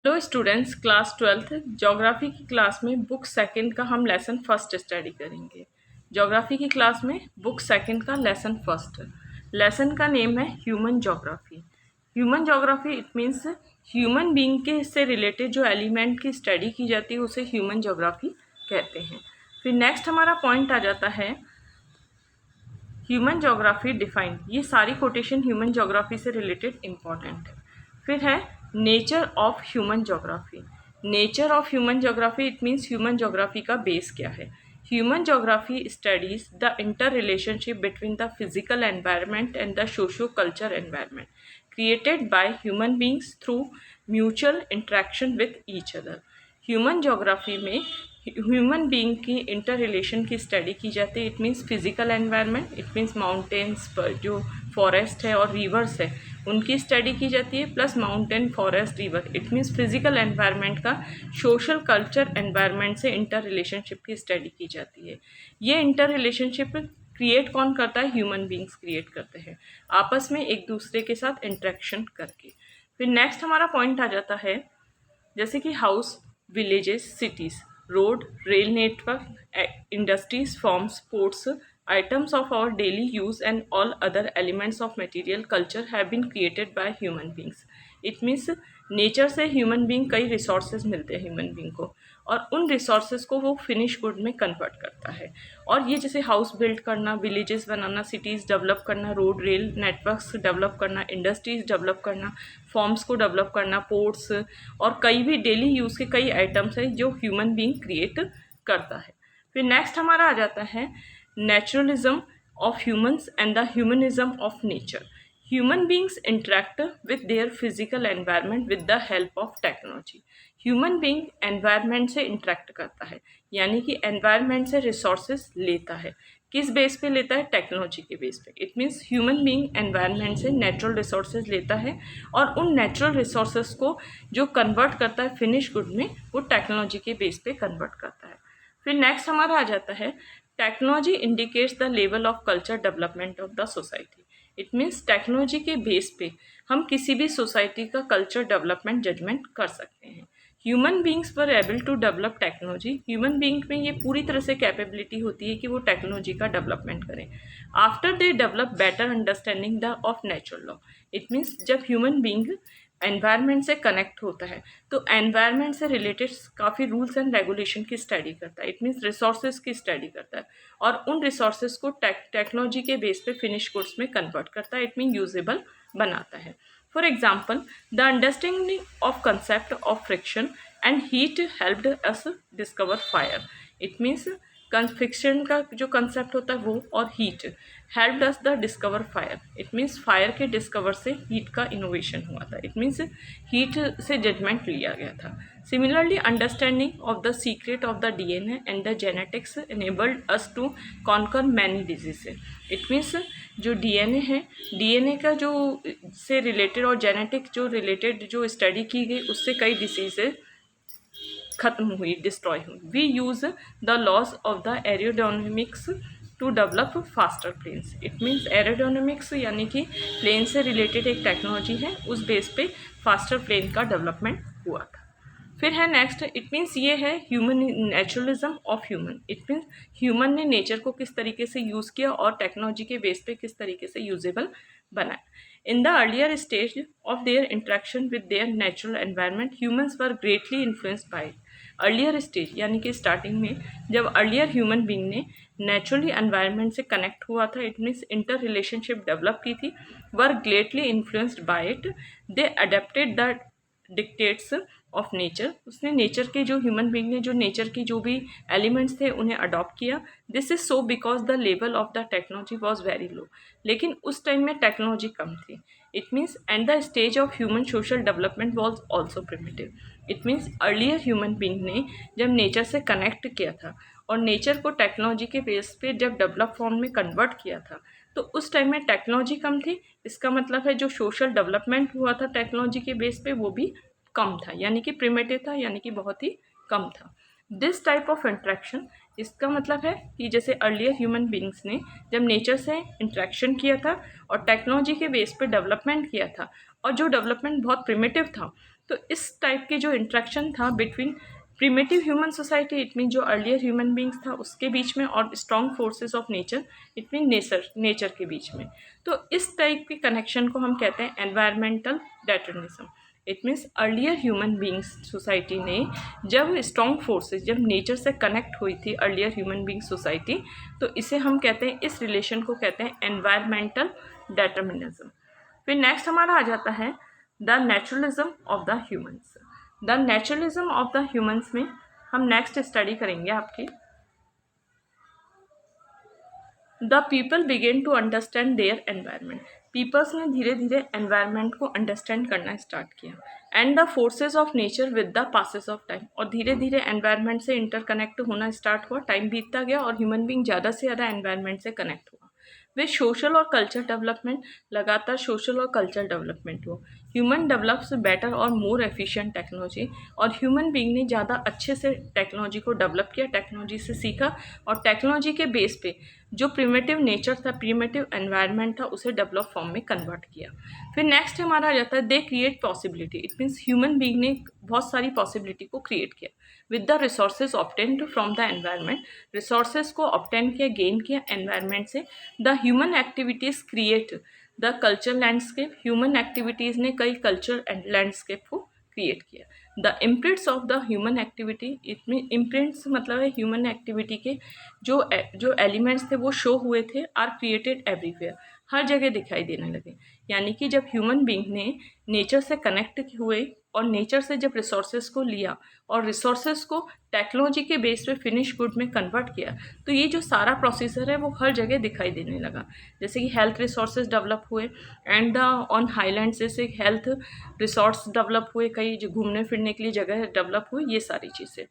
Hello students, class 12th geography की class में book second का हम लेसन फर्स्ट स्टडी करेंगे। ज्योग्राफी की क्लास में बुक सेकंड का लेसन फर्स्ट, लेसन का नेम है human geography. Human geography it means human being के से रिलेटेड जो एलिमेंट की स्टडी की जाती है उसे ह्यूमन ज्योग्राफी कहते हैं। फिर नेक्स्ट हमारा पॉइंट आ जाता है ह्यूमन ज्योग्राफी डिफाइंड। ये सारी कोटेशन ह्यूमन ज्योग्राफी से रिलेटेड इंपॉर्टेंट है। फिर है nature of human geography. Nature of human geography it means human geography का बेस क्या है। Human geography studies the inter relationship between the physical environment and the socio culture environment created by human beings through mutual interaction with each other. Human geography में human being की inter relation की study की जाती है। It means physical environment, it means mountains पर जो forest है और रिवर्स है उनकी स्टडी की जाती है, plus mountain, forest, river. It means physical environment का सोशल कल्चर एनवायरनमेंट से इंटर रिलेशनशिप की स्टडी की जाती है। ये इंटर रिलेशनशिप क्रिएट कौन करता है? ह्यूमन बींग्स क्रिएट करते हैं आपस में एक दूसरे के साथ इंट्रैक्शन करके। फिर नेक्स्ट हमारा पॉइंट आ जाता है जैसे कि house, villages, cities, road, rail network, industries, farms, sports, items of our daily use and all other elements of material culture have been created by human beings. It means nature से human being कई resources मिलते हैं human being को, और उन resources को वो finish good में कन्वर्ट करता है। और ये जैसे हाउस बिल्ड करना, विलेजेस बनाना, सिटीज़ डेवलप करना, रोड रेल नेटवर्क्स डेवलप करना, इंडस्ट्रीज डेवलप करना, फॉर्म्स को डेवलप करना, पोर्ट्स, और कई भी डेली यूज़ के कई आइटम्स हैं जो ह्यूमन बींग क्रिएट करता है। फिर नेक्स्ट हमारा आ जाता है naturalism of humans and the humanism of nature. Human beings interact with their physical environment with the help of technology. Human being environment से इंटरेक्ट करता है, यानी कि एनवायरनमेंट से रिसोर्सेज लेता है। किस बेस पे लेता है? टेक्नोलॉजी के बेस पे। It means human being environment से नेचुरल रिसोर्सेज लेता है और उन नेचुरल रिसोर्सेज को जो कन्वर्ट करता है फिनिश गुड में, वो टेक्नोलॉजी के बेस पे कन्वर्ट करता है। फिर नेक्स्ट हमारा आ जाता है technology indicates the level of culture development of the society. It means technology के बेस पे हम किसी भी सोसाइटी का कल्चर डेवलपमेंट जजमेंट कर सकते हैं। Human beings were able to develop technology. Human being में ये पूरी तरह से कैपेबिलिटी होती है कि वो टेक्नोलॉजी का डेवलपमेंट करें after they develop better understanding the of natural law. It means जब ह्यूमन बींग एनवायरनमेंट से कनेक्ट होता है तो एनवायरनमेंट से रिलेटेड काफ़ी रूल्स एंड रेगुलेशन की स्टडी करता है। इट मीन्स रिसोर्सेज की स्टडी करता है और उन रिसोर्सेज को टेक्नोलॉजी के बेस पे फिनिश गुड्स में कन्वर्ट करता है। इट मीन यूजेबल बनाता है। For example, the understanding of concept of friction and heat helped us discover fire. It means friction का जो कंसेप्ट होता है वो, और heat helped us the discover fire. It means fire के डिस्कवर से हीट का इनोवेशन हुआ था। इट मीन्स हीट से जजमेंट लिया गया था। Similarly, understanding of the secret of the DNA and the genetics enabled us to conquer many diseases. It means जो डीएनए है, डीएनए का जो से रिलेटेड और जेनेटिक जो रिलेटेड जो स्टडी की गई उससे कई डिसीजेज खत्म हुई, डिस्ट्रॉय हुई। We use the laws of the aerodynamics to develop faster planes. It means aerodynamics यानी कि प्लेन से रिलेटेड एक टेक्नोलॉजी है, उस बेस पे फास्टर प्लेन का डेवलपमेंट हुआ था। फिर है नेक्स्ट, इट मीन्स ये है human naturalism of human. It means human ने नेचर को किस तरीके से यूज़ किया और टेक्नोलॉजी के बेस पे किस तरीके से यूजेबल बनाया। In the earlier stage of their interaction with their natural environment humans were greatly influenced by. Earlier stage यानी कि स्टार्टिंग में जब अर्लियर ह्यूमन बींग ने नेचुरली एनवायरनमेंट से कनेक्ट हुआ था, it means inter relationship develop की थी, were greatly influenced by it. They adapted the dictates of nature. उसने नेचर के जो ह्यूमन बींग ने जो नेचर की जो भी एलिमेंट्स थे उन्हें अडॉप्ट किया। This is so because the level of the technology was very low. लेकिन उस टाइम में टेक्नोलॉजी कम थी। It means and the stage of human social development was also primitive. It means earlier human being ने जब nature से connect किया था और नेचर को टेक्नोलॉजी के बेस पे जब डेवलप फॉर्म में कन्वर्ट किया था, तो उस टाइम में टेक्नोलॉजी कम थी। इसका मतलब है जो सोशल डेवलपमेंट हुआ था टेक्नोलॉजी के बेस पे वो भी कम था, यानी कि प्रिमिटिव था, यानी कि बहुत ही कम था। दिस टाइप ऑफ इंट्रैक्शन, इसका मतलब है कि जैसे अर्लियर ह्यूमन बींग्स ने जब नेचर से इंट्रैक्शन किया था और टेक्नोलॉजी के बेस पे डेवलपमेंट किया था, और जो डेवलपमेंट बहुत प्रिमिटिव था, तो इस टाइप के जो इंट्रैक्शन था between primitive human society, it mean जो अर्लियर ह्यूमन बींग्स था उसके बीच में, और strong forces of nature, it mean nature के बीच में। तो इस टाइप के कनेक्शन को हम कहते हैं environmental determinism. It means earlier human beings society ने जब स्ट्रॉन्ग फोर्सेस, जब नेचर से कनेक्ट हुई थी अर्लियर ह्यूमन बींग सोसाइटी, तो इसे हम कहते हैं, इस रिलेशन को कहते हैं एनवायरमेंटल डेटर्मिनिज्म। फिर नेक्स्ट हमारा आ जाता है the naturalism of the humans. The naturalism of the humans में हम नेक्स्ट स्टडी करेंगे आपके the people begin to understand their environment. Peoples ने धीरे धीरे एनवायरनमेंट को अंडरस्टैंड करना स्टार्ट किया and the forces of nature with the passes of time. और धीरे धीरे एनवायरनमेंट से इंटरकनेक्ट होना स्टार्ट हुआ, टाइम बीतता गया और ह्यूमन बींग ज़्यादा से ज़्यादा एनवायरनमेंट से कनेक्ट हुआ। विद सोशल और कल्चर डेवलपमेंट, लगातार सोशल और कल्चर डेवलपमेंट हुआ। ह्यूमन डेवलप्स बेटर और मोर एफिशिएंट टेक्नोलॉजी, और ह्यूमन बींग ने ज़्यादा अच्छे से टेक्नोलॉजी को डेवलप किया, टेक्नोलॉजी से सीखा, और टेक्नोलॉजी के बेस पे जो प्रिमिटिव नेचर था, प्रिमिटिव एनवायरनमेंट था, उसे डेवलप फॉर्म में कन्वर्ट किया। फिर नेक्स्ट हमारा आ जाता है they create possibility. It means human being ने बहुत सारी पॉसिबिलिटी को क्रिएट किया with the resources obtained from the environment. Resources को ऑब्टेन किया, गेन किया एनवायरनमेंट से। The human activities create the culture landscape. Human activities ने कई कल्चर एंड लैंडस्केप को क्रिएट किया। The imprints of the human activity, इसमें इम्प्रिंट्स मतलब है ह्यूमन एक्टिविटी के जो एलिमेंट्स थे वो शो हुए थे, आर क्रिएटेड एवरीवेयर, हर जगह दिखाई देने लगे। यानी कि जब ह्यूमन बींग ने नेचर से कनेक्ट हुए और नेचर से जब रिसोर्सेज को लिया और रिसोर्सेज को टेक्नोलॉजी के बेस पे फिनिश गुड में कन्वर्ट किया, तो ये जो सारा प्रोसीजर है वो हर जगह दिखाई देने लगा। जैसे कि हेल्थ रिसोर्सेज डेवलप हुए एंड द ऑन हाईलैंड जैसे हेल्थ रिसोर्ट्स डेवलप हुए, कई जो घूमने फिरने के लिए जगह डेवलप हुई, ये सारी चीज़ें।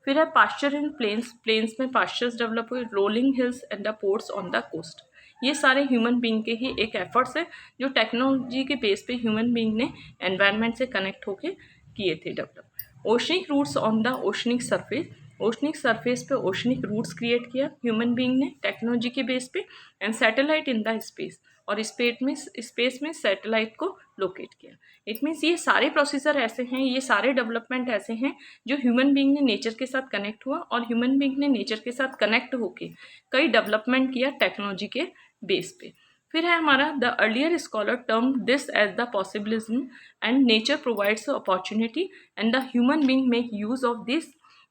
फिर है पास्चर इन प्लेन्स, प्लेन्स में पास्चर्स डेवलप हुए। Rolling hills and the ports on the coast, ये सारे ह्यूमन बींग के ही एक एफर्ट्स है जो टेक्नोलॉजी के बेस पे ह्यूमन बींग ने एनवायरनमेंट से कनेक्ट होके किए थे develop. Oceanic routes on the oceanic surface, oceanic surface पे ओशनिक रूट्स क्रिएट किया ह्यूमन बींग ने टेक्नोलॉजी के बेस पे। And satellite in the space, और स्पेस में सैटेलाइट को लोकेट किया। इट मीन्स ये सारे प्रोसीजर ऐसे हैं, ये सारे डेवलपमेंट ऐसे हैं जो ह्यूमन बींग ने नेचर के साथ कनेक्ट हुआ, और ह्यूमन बींग ने नेचर के साथ कनेक्ट होके कई डेवलपमेंट किया टेक्नोलॉजी के बेस पे। फिर है हमारा the earlier scholar term this as the possibilism and nature provides opportunity and the human being make use of this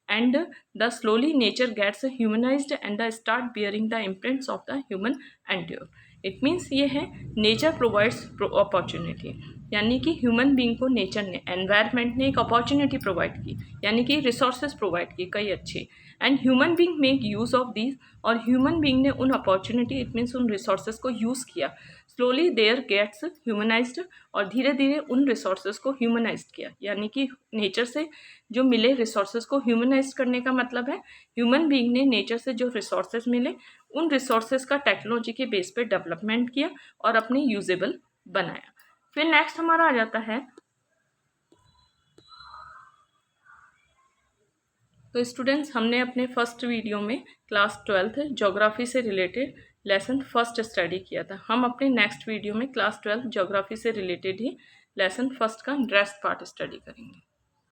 and the slowly nature gets humanized and the start bearing the imprints of the human endure. It means ये है nature provides opportunity, यानी कि human being को nature ने, environment ने एक opportunity provide की, यानी कि रिसोर्सेज प्रोवाइड की कई अच्छे, and human being make use of these, और ह्यूमन बींग ने उन अपॉर्चुनिटी, इट मीन्स उन रिसोर्सेज को यूज़ किया। स्लोली देयर गेट्स ह्यूमनाइज्ड, और धीरे धीरे उन रिसोर्सेज को ह्यूमनाइज्ड किया, यानी कि नेचर से जो मिले रिसोर्सेज को ह्यूमनाइज्ड करने का मतलब है ह्यूमन बींग ने नेचर से जो रिसोर्सेज मिले उन रिसोर्सेज का टेक्नोलॉजी के बेस पे डेवलपमेंट किया और अपने यूजेबल बनाया। फिर नेक्स्ट हमारा आ जाता है, तो स्टूडेंट्स हमने अपने फर्स्ट वीडियो में क्लास 12 ज्योग्राफी से रिलेटेड लेसन फर्स्ट स्टडी किया था। हम अपने नेक्स्ट वीडियो में क्लास 12 ज्योग्राफी से रिलेटेड ही लेसन फर्स्ट का रेस्ट पार्ट स्टडी करेंगे।